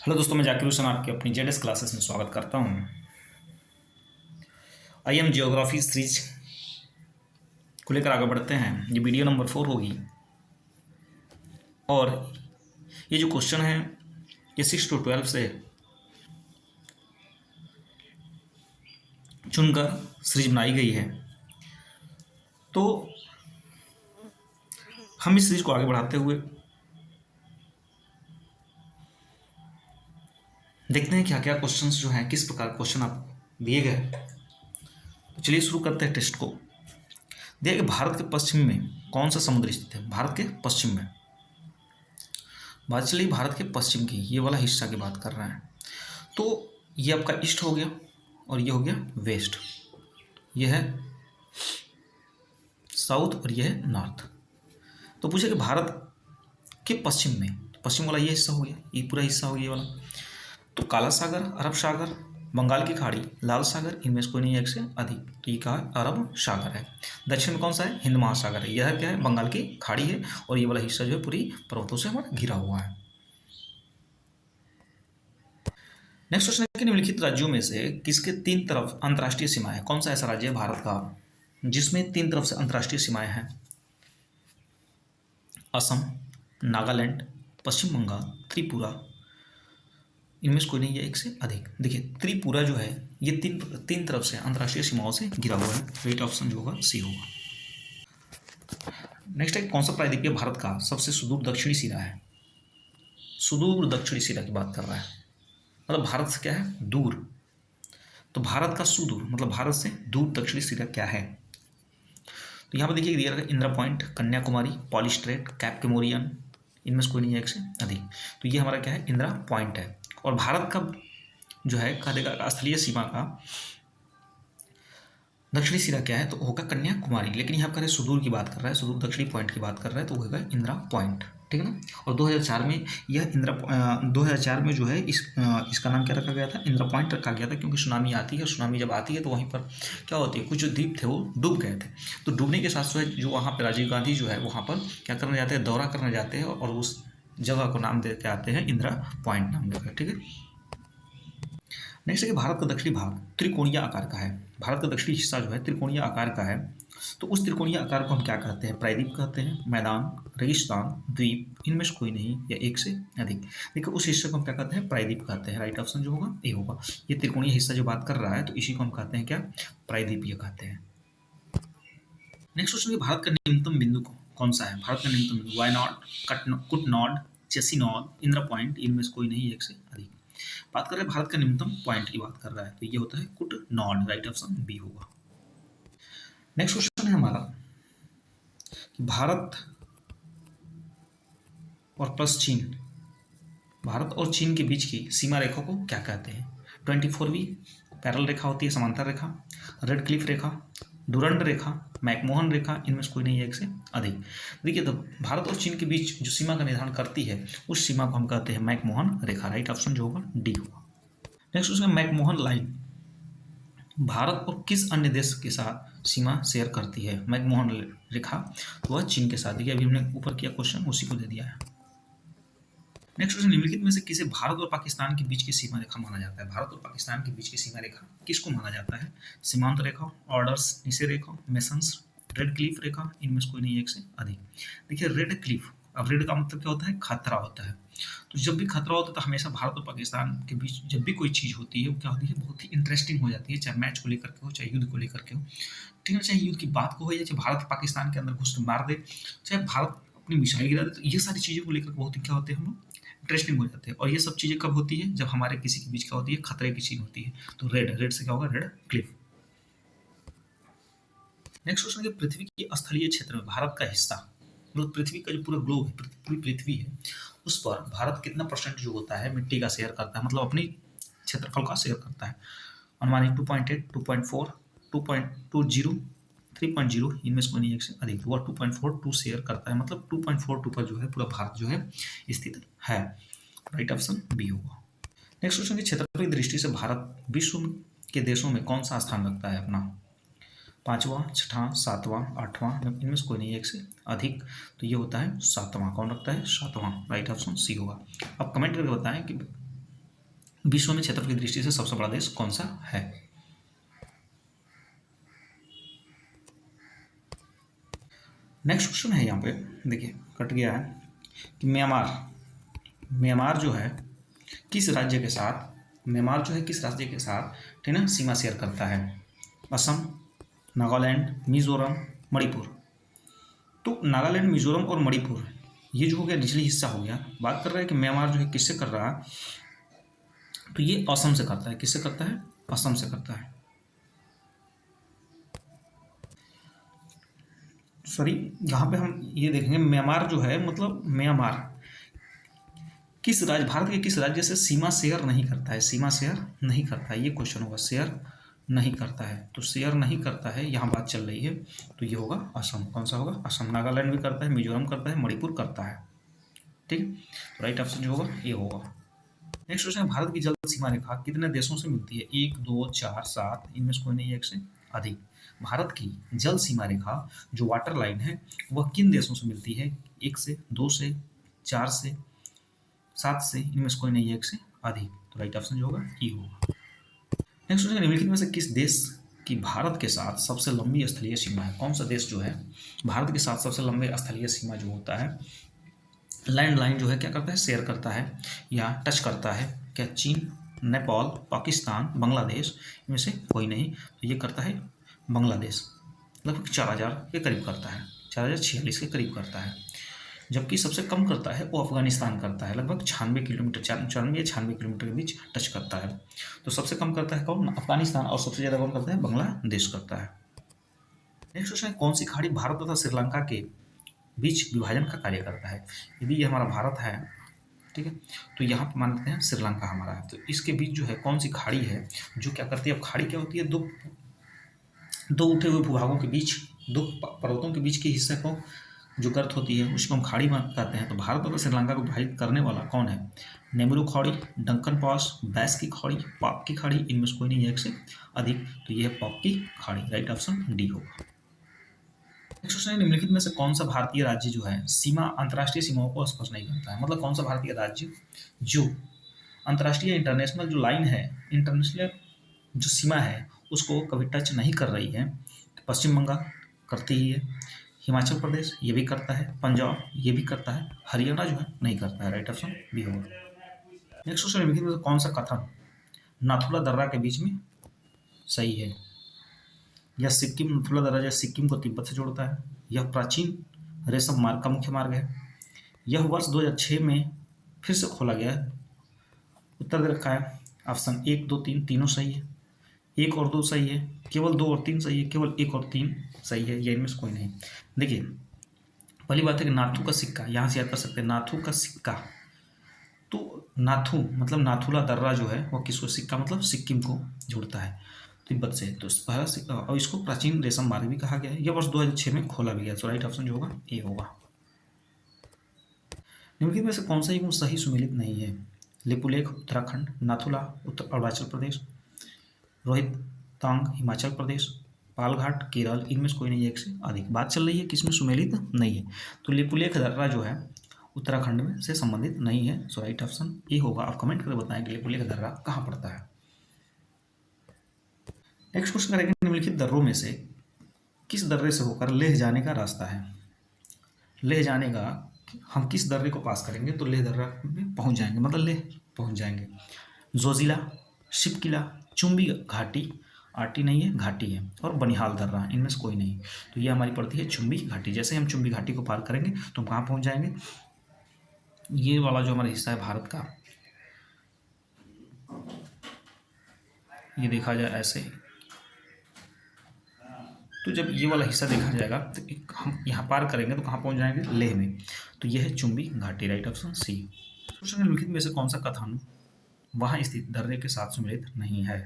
Hello दोस्तों, मैं जाकिर हुसैन आपके अपनी जेडएस क्लासेस में स्वागत करता हूं। आइए हम जियोग्राफी सीरीज को लेकर आगे बढ़ते हैं। ये वीडियो नंबर 4 होगी और ये जो क्वेश्चन है ये 6 to 12 से चुनकर सीरीज बनाई गई है। तो हम इस सीरीज को आगे बढ़ाते हुए देखते हैं क्या क्या क्वेश्चंस जो हैं, किस प्रकार क्वेश्चन आप दिए गए। तो चलिए शुरू करते हैं टेस्ट को। दिया कि भारत के पश्चिम में कौन सा समुद्र स्थित है। भारत के पश्चिम में बात चलिए भारत के पश्चिम की, ये वाला हिस्सा की बात कर रहे हैं। तो ये आपका ईस्ट हो गया और ये हो गया वेस्ट, ये है साउथ और ये है नॉर्थ। तो पूछे कि भारत के पश्चिम में, पश्चिम वाला ये हिस्सा हो गया, ये पूरा हिस्सा हो गया ये वाला। तो काला सागर, अरब सागर, बंगाल की खाड़ी, लाल सागर, इनमें से कोई नहीं है एक से अधिक। तो ये कहा अरब सागर है। दक्षिण में कौन सा है? हिंद महासागर है। यह क्या है? बंगाल की खाड़ी है और ये वाला हिस्सा जो है पूरी पर्वतों से हमारा घिरा हुआ है। नेक्स्ट क्वेश्चन है कि निम्नलिखित राज्यों में से किसके 3 तरफ अंतर्राष्ट्रीय सीमाएं हैं? कौन सा ऐसा राज्य है भारत का जिसमें 3 तरफ से अंतर्राष्ट्रीय सीमाएं हैं? असम, नागालैंड, पश्चिम बंगाल, त्रिपुरा, इनमें से कोई नहीं है एक से अधिक। देखिए त्रिपुरा जो है ये तीन तरफ से अंतर्राष्ट्रीय सीमाओं से घिरा हुआ है। राइट ऑप्शन जो होगा सी होगा। नेक्स्ट है कौन सा प्रायद्वीपीय भारत का सबसे सुदूर दक्षिणी सिरा है? सुदूर दक्षिणी सिरा की बात कर रहा है, मतलब भारत से क्या है? दूर। तो भारत का सुदूर मतलब भारत से दूर दक्षिणी सिरा क्या है? तो यहाँ पर देखिए दिया है इंदिरा पॉइंट, कन्याकुमारी, पॉलीस्ट्रेट, कैप केमोरियन, इनमें से कोई नहीं है एक से अधिक। तो ये हमारा क्या है? इंदिरा पॉइंट है। और भारत का जो है कहा देगा स्थलीय सीमा का दक्षिणी सिरा क्या है? तो होगा कन्याकुमारी। लेकिन यहाँ पर सुदूर की बात कर रहा है, सुदूर दक्षिणी पॉइंट की बात कर रहा है, तो होगा इंदिरा पॉइंट। ठीक है ना। और 2004 में यह 2004 में जो है इसका नाम क्या रखा गया था? इंदिरा पॉइंट रखा गया था, क्योंकि सुनामी आती है। सुनामी जब आती है तो वहीं पर क्या होती है, कुछ जो द्वीप थे वो डूब गए थे। तो डूबने के साथ साथ जो वहाँ पर राजीव गांधी जो है वहाँ पर क्या करने जाते हैं? दौरा करने जाते हैं और उस जगह को नाम दे के आते हैं इंदिरा पॉइंट नाम देकर। ठीक है। नेक्स्ट है कि भारत का दक्षिणी भाग त्रिकोणीय आकार का है। भारत का दक्षिणी हिस्सा जो है त्रिकोणीय आकार का है। तो उस त्रिकोणीय आकार को हम क्या कहते हैं? प्रायद्वीप कहते हैं, मैदान, रेगिस्तान, द्वीप, इनमें से कोई नहीं या एक से अधिक। देखिए उस हिस्से को हम क्या कहते हैं? प्रायद्वीप कहते हैं। राइट ऑप्शन जो होगा ए होगा। ये त्रिकोणीय हिस्सा जो बात कर रहा है तो इसी को हम कहते हैं क्या? प्रायद्वीपीय कहते हैं। नेक्स्ट क्वेश्चन, भारत का न्यूनतम बिंदु कौन सा है? भारत का न्यूनतम बिंदु वायनॉड, कुटनॉड, चेसिनॉड, इंदिरा पॉइंट, इनमें से कोई नहीं एक से अधिक। बात कर रहे हैं भारत का न्यूनतम पॉइंट की बात कर रहा है, तो ये होता है कुटनॉड। राइट ऑप्शन बी होगा। नेक्स्ट क्वेश्चन है हमारा कि भारत और प्लस चीन, भारत और चीन के बीच की सीमा रेखा को क्या कहते हैं? 24वीं पैरेलल रेखा होती है, समांतर रेखा, रेड क्लिफ रेखा, डुरंड रेखा, मैकमोहन रेखा, इनमें से कोई नहीं है एक से अधिक। देखिए तो भारत और चीन के बीच जो सीमा का निर्धारण करती है उस सीमा को हम कहते हैं मैकमोहन रेखा। राइट ऑप्शन जो होगा डी होगा। नेक्स्ट उसमें मैकमोहन लाइन भारत और किस अन्य देश के साथ सीमा शेयर करती है? मैकमोहन रेखा तो वह चीन के साथ। देखिए अभी हमने ऊपर किया क्वेश्चन उसी को दे दिया है। नेक्स्ट क्वेश्चन, निम्नलिखित में से किसे भारत और पाकिस्तान के बीच की सीमा रेखा माना जाता है? भारत और पाकिस्तान के बीच की सीमा रेखा किसको माना जाता है? सीमांत रेखा, ऑर्डर्स, निषेध रेखा, मेसन्स, रेड क्लिफ रेखा, इनमें से कोई नहीं एक से अधिक। देखिए रेड क्लिफ, अब रेड का मतलब क्या होता है? खतरा होता है। तो जब भी खतरा होता है तो हमेशा भारत और पाकिस्तान के बीच जब भी कोई चीज़ होती है वो क्या होती है? बहुत ही इंटरेस्टिंग हो जाती है, चाहे मैच को लेकर के हो, चाहे युद्ध को लेकर के हो। ठीक है, चाहे युद्ध की बात को हो या चाहे भारत पाकिस्तान के अंदर घुस मार दे, चाहे भारत अपनी मिसाइल गिरा दे, तो ये सारी चीज़ों को लेकर बहुत ही क्या होते हैं हम लोग इंटरेस्टिंग हो जाते हैं। और ये सब चीज़ें कब होती है? जब हमारे किसी के बीच क्या होती है? खतरे की चीज़ होती है। तो रेड से क्या होगा? Red Cliff. नेक्स्ट क्वेश्चन है पृथ्वी के स्थलीय क्षेत्र में भारत का हिस्सा, मतलब पृथ्वी का जो पूरा ग्लोब है, पूरी पृथ्वी है, उस पर भारत कितना परसेंट जो होता है मिट्टी का शेयर करता है, मतलब अपनी क्षेत्रफल का शेयर करता है? अनुमानित 2.8, 2.4, 2.20, 3.0, इनमें से कोई नहीं एक से अधिक। वह 2.42 शेयर करता है, मतलब 2.42 पर जो है पूरा भारत जो है स्थित है। राइट ऑप्शन बी होगा। नेक्स्ट क्वेश्चन की क्षेत्रफल की दृष्टि से भारत विश्व के देशों में कौन सा स्थान रखता है अपना? 5वां, 6वां, 7वां, 8वां, इनमें से कोई नहीं एक से अधिक। तो ये होता है 7वां। कौन रखता है? 7वां। राइट ऑप्शन सी होगा। अब कमेंट करके बताएं कि विश्व में क्षेत्रफल की दृष्टि से सबसे बड़ा देश कौन सा है? नेक्स्ट क्वेश्चन है यहाँ पे, देखिए कट गया है कि म्यांमार जो है किस राज्य के साथ, ठीक ना, सीमा शेयर करता है? असम, नागालैंड, मिजोरम, मणिपुर। तो नागालैंड, मिजोरम और मणिपुर ये जो हो गया निचली हिस्सा हो गया। बात कर रहा है कि म्यांमार जो है किससे कर रहा है, तो ये असम से करता है। किससे करता है? असम से करता है। सॉरी, यहाँ पे हम ये देखेंगे म्यांमार जो है, मतलब म्यांमार किस राज्य, भारत के किस राज्य से सीमा शेयर नहीं करता है? सीमा शेयर नहीं करता है, ये क्वेश्चन होगा। शेयर नहीं करता है, तो शेयर नहीं करता है, यहाँ बात चल रही है, तो ये होगा असम। कौन सा होगा? असम। नागालैंड भी करता है, मिजोरम करता है, मणिपुर करता है। ठीक है, तो राइट ऑप्शन जो होगा ये होगा। नेक्स्ट क्वेश्चन है, भारत की जल सीमा रेखा कितने देशों से मिलती है? 1, 2, 4, 7, इनमें से कोई नहीं, एक से अधिक। भारत की जल सीमा रेखा जो वाटर लाइन है वह किन देशों से मिलती है? 1 से, 2 से, 4 से, 7 से, इनमें से कोई नहीं है, एक से अधिक। तो राइट ऑप्शन जो होगा ये होगा। नेक्स्ट क्वेश्चन, निम्नलिखित में से किस देश की भारत के साथ सबसे लंबी स्थलीय सीमा है? कौन सा देश जो है भारत के साथ सबसे लंबे स्थलीय सीमा जो होता है, लैंड लाइन जो है, क्या करता है? शेयर करता है या टच करता है? क्या चीन, नेपाल, पाकिस्तान, बांग्लादेश, इनमें से कोई नहीं, तो ये करता है बांग्लादेश। लगभग 4000 के करीब करता है, 4046 के करीब करता है। जबकि सबसे कम करता है वो अफगानिस्तान करता है, लगभग 96 किलोमीटर, 94 या 96 किलोमीटर के बीच टच करता है। तो सबसे कम करता है कौन? अफगानिस्तान। और सबसे ज़्यादा कौन करता है? बांग्लादेश करता है। नेक्स्ट क्वेश्चन है, कौन सी खाड़ी भारत तथा श्रीलंका के बीच विभाजन का कार्य करता है? यदि ये हमारा भारत है, ठीक है, तो यहाँ पर मानते हैं श्रीलंका हमारा है, तो इसके बीच जो है कौन सी खाड़ी है जो क्या करती है? अब खाड़ी क्या होती है? दो उठे हुए भूभागों के बीच, दो पर्वतों के बीच के हिस्से को जो गर्त होती है उसको हम खाड़ी कहते हैं। तो भारत और श्रीलंका को विभाजित करने वाला कौन है? नेमरू खाड़ी, डंकन पास, बैस की खाड़ी, पाक की खाड़ी, इनमें से कोई नहीं है, एक से अधिक, तो यह है पाक की खाड़ी। राइट ऑप्शन डी होगा। नेक्स्ट क्वेश्चन है, निम्नलिखित में से कौन सा भारतीय राज्य जो है सीमा, अंतर्राष्ट्रीय सीमाओं को स्पर्श नहीं करता है? मतलब कौन सा भारतीय राज्य जो अंतर्राष्ट्रीय, इंटरनेशनल जो लाइन है, इंटरनेशनल जो सीमा है उसको कभी टच नहीं कर रही है? पश्चिम बंगाल करती ही है, हिमाचल प्रदेश ये भी करता है, पंजाब ये भी करता है, हरियाणा जो है नहीं करता है। राइट ऑप्शन बी होगा। नेक्स्ट क्वेश्चन, निम्नलिखित में से कौन सा कथन नाथुला दर्रा के बीच में सही है? यह सिक्किम, नाथुला दर्रा जो सिक्किम को तिब्बत से जोड़ता है, यह प्राचीन रेशम मार्ग का मुख्य मार्ग है, यह वर्ष 2006 में फिर से खोला गया है। उत्तर दे रखा है ऑप्शन 1, 2, 3 तीनों सही है, 1 और 2 सही है, केवल 2 और 3 सही है, केवल 1 और 3 सही है, या इनमें से कोई नहीं। देखिए पहली बात है कि नाथू का सिक्का, यहाँ से याद कर सकते हैं नाथू का सिक्का, तो नाथू मतलब नाथुला दर्रा जो है वो किसको, सिक्का मतलब सिक्किम को जोड़ता है तिब्बत से, तो पहला सिक्का, और इसको प्राचीन रेशम मार्ग भी कहा गया है। यह वर्ष 2006 में खोला भी गया, तो राइट ऑप्शन जो होगा ए होगा। निम्नलिखित में से कौन सा युग्म सही सुमेलित नहीं है? लिपुलेख उत्तराखंड, नाथुला उत्तर अरुणाचल प्रदेश, रोहितांग हिमाचल प्रदेश, पालघाट केरल, इनमें से कोई नहीं, एक से अधिक। बात चल रही है किसमें सुमेलित नहीं है, तो लिपुलेख दर्रा जो है उत्तराखंड में से संबंधित नहीं है, सो राइट ऑप्शन ए होगा। आप कमेंट करके बताएं कि लिपुलेख दर्रा कहाँ पड़ता है। नेक्स्ट क्वेश्चन करेंगे, निम्नलिखित दर्रों में से किस दर्रे से होकर लेह जाने का रास्ता है? लेह जाने का हम किस दर्रे को पास करेंगे तो लेह दर्रा में पहुंच जाएंगे, मतलब लेह पहुंच जाएंगे। जोजिला, शिपकिला, चुम्बी घाटी, आटी नहीं है घाटी है, और बनिहाल दर्रा, इनमें से कोई नहीं, तो ये हमारी पड़ती है चुम्बी घाटी। जैसे हम चुम्बी घाटी को पार करेंगे तो हम कहाँ पहुंच जाएंगे? ये वाला जो हमारा हिस्सा है भारत का, ये देखा जाए ऐसे, तो जब ये वाला हिस्सा देखा जाएगा तो हम यहाँ पार करेंगे तो कहाँ पहुँच जाएंगे? लेह में, तो यह है चुम्बी घाटी। Right option C. क्वेश्चन निम्नलिखित में से कौन सा कथन वहाँ स्थित दर्रे के साथ सुमेलित नहीं है?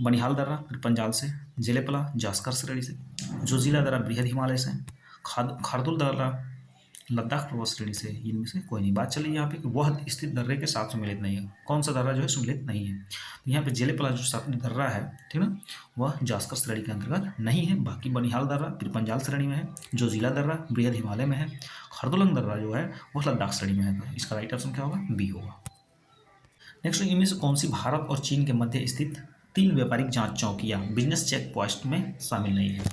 बनिहाल दर्रा फिर पंजाल से, जेलेपला जास्कर श्रेणी से, जोजिला दर्रा बृहद हिमालय से, खारदुल दर्रा लद्दाख पर्वत श्रेणी से, इनमें से कोई नहीं। बात चली यहाँ पे कि वह स्थित दर्रे के साथ सुमेलित नहीं है, कौन सा दर्रा जो है सुमेलित नहीं है, तो यहाँ पे जेलेपला जो दर्रा है, ठीक ना, वह जास्कर श्रेणी के अंतर्गत नहीं है। बाकी बनिहाल दर्रा फिर पंजाल श्रेणी में है, जोजिला दर्रा बृहद हिमालय में है, खारदुलंग दर्रा जो है वह लद्दाख श्रेणी में है, तो इसका राइट ऑप्शन क्या होगा? बी होगा। नेक्स्ट, इनमें से कौन सी भारत और चीन के मध्य स्थित 3 व्यापारिक जांच चौकियां बिजनेस चेक पोस्ट में शामिल नहीं है?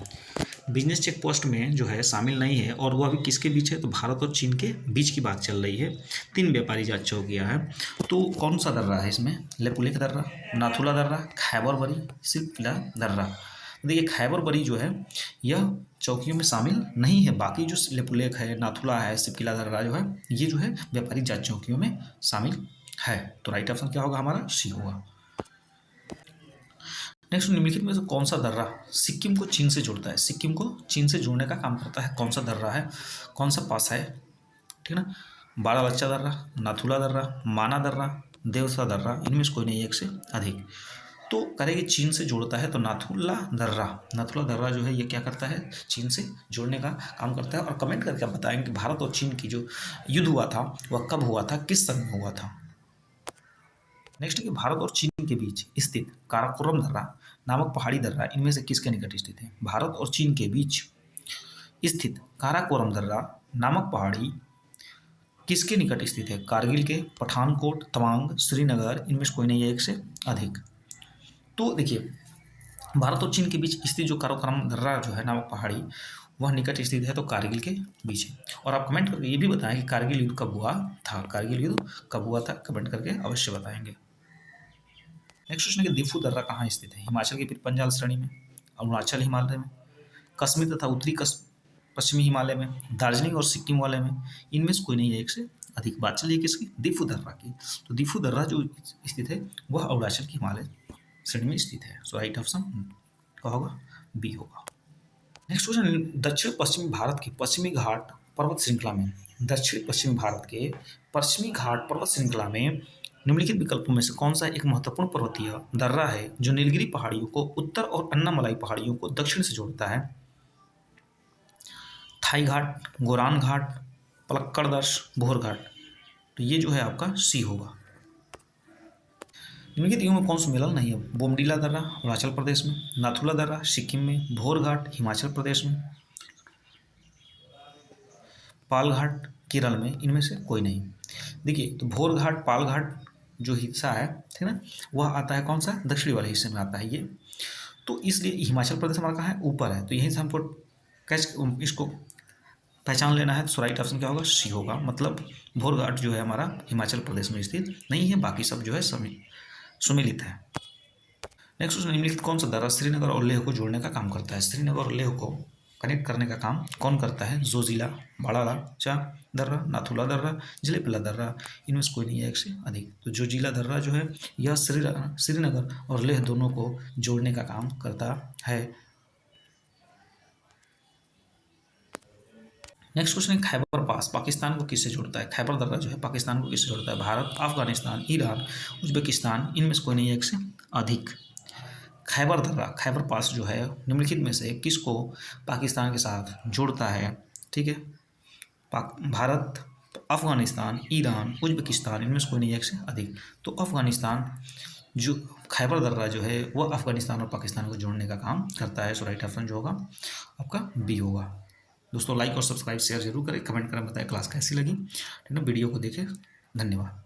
बिजनेस चेक पोस्ट में जो है शामिल नहीं है, और वो अभी किसके बीच है? तो भारत और चीन के बीच की बात चल रही है। 3 व्यापारी जांच चौकियां हैं। तो कौन सा दर्रा है इसमें? लेपुलेख दर्रा, नाथुला दर्रा, खैबर बरी, सिलसिला दर्रा। देखिए खैबर बरी जो है यह चौकियों में शामिल नहीं है। बाकी जो लेपुलेख है, नाथुला है, सिपकिला दर्रा जो है, ये जो है व्यापारिक जांच चौकियों में शामिल है। तो राइट ऑप्शन क्या होगा हमारा? सी होगा। नेक्स्ट, निम्नलिखित में से कौन सा दर्रा सिक्किम को चीन से जोड़ता है? सिक्किम को चीन से जोड़ने का काम करता है कौन सा दर्रा है, कौन सा पास है? ठीक है ना। बाड़ा बच्चा दर्रा, नाथुला दर्रा, माना दर्रा, देवसा दर्रा, इनमें से कोई नहीं एक से अधिक। तो करेंगे चीन से जोड़ता है तो नाथुला दर्रा। नाथुला दर्रा जो है ये क्या करता है? चीन से जोड़ने का काम करता है। और कमेंट करके आप बताएंगे कि भारत और चीन की जो युद्ध हुआ था वह कब हुआ था, किस सन में हुआ था। नेक्स्ट कि भारत और चीन के बीच स्थित काराकोरम दर्रा नामक पहाड़ी दर्रा इनमें से किसके निकट स्थित है? भारत और चीन के बीच स्थित काराकोरम दर्रा नामक पहाड़ी किसके निकट स्थित है? कारगिल के, पठानकोट, तवांग, श्रीनगर, इनमें से कोई नहीं है एक से अधिक। तो देखिए भारत और चीन के बीच स्थित जो काराकोरम दर्रा जो है नामक पहाड़ी वह निकट स्थित है तो कारगिल के बीच है। और आप कमेंट करके ये भी बताएं कि कारगिल युद्ध कब हुआ था? कारगिल युद्ध कब हुआ था? कमेंट करके अवश्य बताएंगे। नेक्स्ट क्वेश्चन है कि दिफू दर्रा कहाँ स्थित है? हिमाचल की पंजाल श्रेणी में, अरुणाचल हिमालय में, कश्मीर तथा उत्तरी पश्चिमी हिमालय में, दार्जिलिंग और सिक्किम वाले में, इनमें से कोई नहीं है एक से अधिक। बात चलिए किसकी? दिफू दर्रा की। तो दिफू दर्रा जो स्थित है वह अरुणाचल की हिमालय श्रेणी में स्थित है। सो राइट ऑप्शन क्या होगा? बी होगा। नेक्स्ट क्वेश्चन, दक्षिण पश्चिमी भारत की पश्चिमी घाट पर्वत श्रृंखला में, दक्षिण पश्चिमी भारत के पश्चिमी घाट पर्वत श्रृंखला में निम्नलिखित विकल्पों में से कौन सा एक महत्वपूर्ण पर्वतीय दर्रा है जो नीलगिरी पहाड़ियों को उत्तर और अन्नामलाई पहाड़ियों को दक्षिण से जोड़ता है? थाई घाट, गोरान घाट, पलक्कड़दर्श, भोर घाट। तो ये जो है आपका सी होगा। निम्नलिखित में कौन सा मिलल नहीं है? बोमडीला दर्रा अरुणाचल प्रदेश में, नाथुला दर्रा सिक्किम में, भोर घाट हिमाचल प्रदेश में, पाल घाट केरल में, इनमें से कोई नहीं। देखिए तो भोर घाट, पाल घाट जो हिस्सा है, ठीक है ना, वह आता है कौन सा? दक्षिणी वाले हिस्से में आता है ये। तो इसलिए हिमाचल प्रदेश हमारा कहाँ है? ऊपर है। तो यहीं से हमको कैच इसको पहचान लेना है। तो राइट ऑप्शन क्या होगा? सी होगा। मतलब भोर घाट जो है हमारा हिमाचल प्रदेश में स्थित नहीं है, बाकी सब जो है सुमिलित है। नेक्स्ट क्वेश्चन, निम्नलिखित कौन सा दर्रा श्रीनगर और लेह को जोड़ने का काम करता है? श्रीनगर और लेह को कनेक्ट करने का काम कौन करता है? जोजिला, बाड़ा चा दर्रा, नाथुला दर्रा, जिलेपिला दर्रा, इनमें से कोई नहीं है एक से अधिक। तो जोजिला दर्रा जो है यह श्रीनगर और लेह दोनों को जोड़ने का काम करता है। नेक्स्ट क्वेश्चन है खैबर पास पाकिस्तान को किससे जोड़ता है? खैबर दर्रा जो है पाकिस्तान को किससे जोड़ता है? भारत, अफगानिस्तान, ईरान, उज्बेकिस्तान, इनमें से कोई नहीं है एक से अधिक। खैबर दर्रा, खैबर पास जो है निम्नलिखित में से किसको पाकिस्तान के साथ जोड़ता है? ठीक है, भारत, अफगानिस्तान, ईरान, उज्बेकिस्तान, इनमें से कोई नहीं है एक से अधिक। तो अफगानिस्तान जो खैबर दर्रा जो है वह अफगानिस्तान और पाकिस्तान को जोड़ने का काम करता है। सो राइट ऑप्शन जो होगा आपका बी होगा। दोस्तों लाइक और सब्सक्राइब शेयर जरूर करें, कमेंट करें, बताएं क्लास कैसी लगी, ठीक है ना। वीडियो को देखें, धन्यवाद।